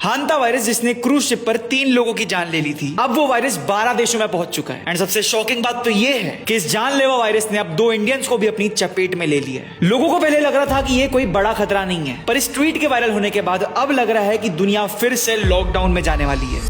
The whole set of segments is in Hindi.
हांता वायरस जिसने क्रूज शिप पर 3 लोगों की जान ले ली थी, अब वो वायरस 12 देशों में पहुंच चुका है। एंड सबसे शॉकिंग बात तो ये है कि इस जानलेवा वायरस ने अब 2 इंडियंस को भी अपनी चपेट में ले लिया है। लोगों को पहले लग रहा था कि ये कोई बड़ा खतरा नहीं है, पर इस ट्वीट के वायरल होने के बाद अब लग रहा है कि दुनिया फिर से लॉकडाउन में जाने वाली है।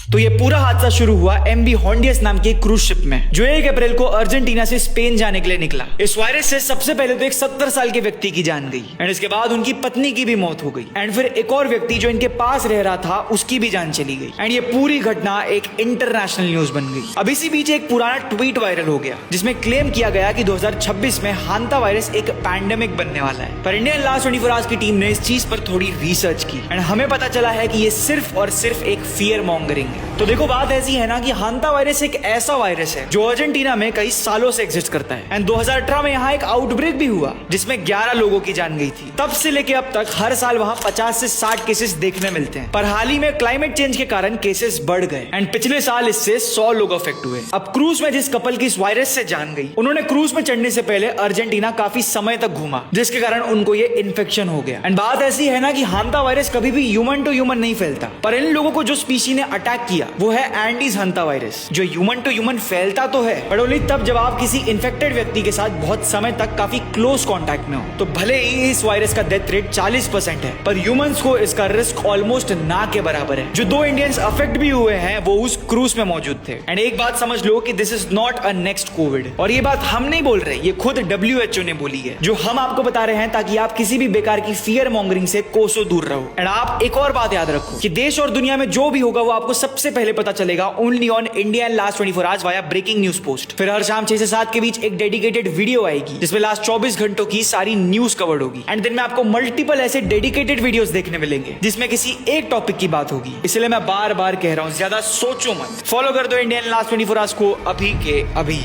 तो ये पूरा हादसा शुरू हुआ MV होंडियस नाम की क्रूज शिप में, जो 1 अप्रैल को अर्जेंटीना से स्पेन जाने के लिए निकला। इस वायरस से सबसे पहले तो एक 70 साल के व्यक्ति की जान गई, एंड इसके बाद उनकी पत्नी की भी मौत हो गई, एंड फिर एक और व्यक्ति जो इनके पास रह रहा था उसकी भी जान चली गई। एंड ये पूरी घटना एक इंटरनेशनल न्यूज बन गई। अब इसी बीच एक पुराना ट्वीट वायरल हो गया जिसमें क्लेम किया गया कि 2026 में हांता वायरस एक पैंडेमिक बनने वाला है। पर इंडियन लास्ट 24 आवर्स की टीम ने इस चीज पर थोड़ी रिसर्च की एंड हमें पता चला है कि ये सिर्फ और सिर्फ एक फियर मॉन्गरिंग है। तो देखो, बात ऐसी है ना कि हांता वायरस एक ऐसा वायरस है जो अर्जेंटीना में कई सालों से एग्जिस्ट करता है। एंड 2018 में यहाँ एक आउटब्रेक भी हुआ जिसमें 11 लोगों की जान गई थी। तब से लेके अब तक हर साल वहाँ 50 से 60 केसेस देखने मिलते हैं। पर हाल ही में क्लाइमेट चेंज के कारण केसेस बढ़ गए एंड पिछले साल इससे 100 लोग अफेक्ट हुए। अब क्रूज में जिस कपल की इस वायरस से जान गई, उन्होंने क्रूज में चढ़ने से पहले अर्जेंटीना काफी समय तक घूमा, जिसके कारण उनको ये इन्फेक्शन हो गया। एंड बात ऐसी है ना कि हांता वायरस कभी भी ह्यूमन टू ह्यूमन नहीं फैलता, पर इन लोगों को जो स्पीशी ने अटैक किया वो है एंडीज हांता वायरस, जो ह्यूमन टू ह्यूमन फैलता तो है, पर ओनली तब जब आप किसी इन्फेक्टेड व्यक्ति के साथ बहुत समय तक काफी क्लोज कांटेक्ट में हो। तो भले ही इस वायरस का डेथ रेट 40% है, पर ह्यूमंस को इसका रिस्क ऑलमोस्ट ना के बराबर है। जो 2 इंडियंस अफेक्ट भी हुए हैं वो उस क्रूज में मौजूद थे। एंड एक बात समझ लो कि this is not a next Covid, और ये बात हम नहीं बोल रहे, ये खुद WHO ने बोली है, जो हम आपको बता रहे हैं ताकि आप किसी भी बेकार की फियर मॉन्गरिंग से कोसों दूर रहो। एंड आप एक और बात याद रखो कि देश और दुनिया में जो भी होगा वो आपको सबसे पहले पता चलेगा only on India and last 24 hours via breaking news post. फिर हर शाम 6 से 7 के बीच एक डेडिकेटेड वीडियो आएगी जिसमें लास्ट 24 घंटों की सारी न्यूज कवर्ड होगी। एंड दिन में आपको मल्टीपल ऐसे डेडिकेटेड वीडियोस देखने मिलेंगे जिसमें किसी एक टॉपिक की बात होगी। इसलिए मैं बार बार कह रहा हूं, ज्यादा सोचो मत, फॉलो कर दो इंडियन लास्ट 24 आवर्स को अभी के अभी।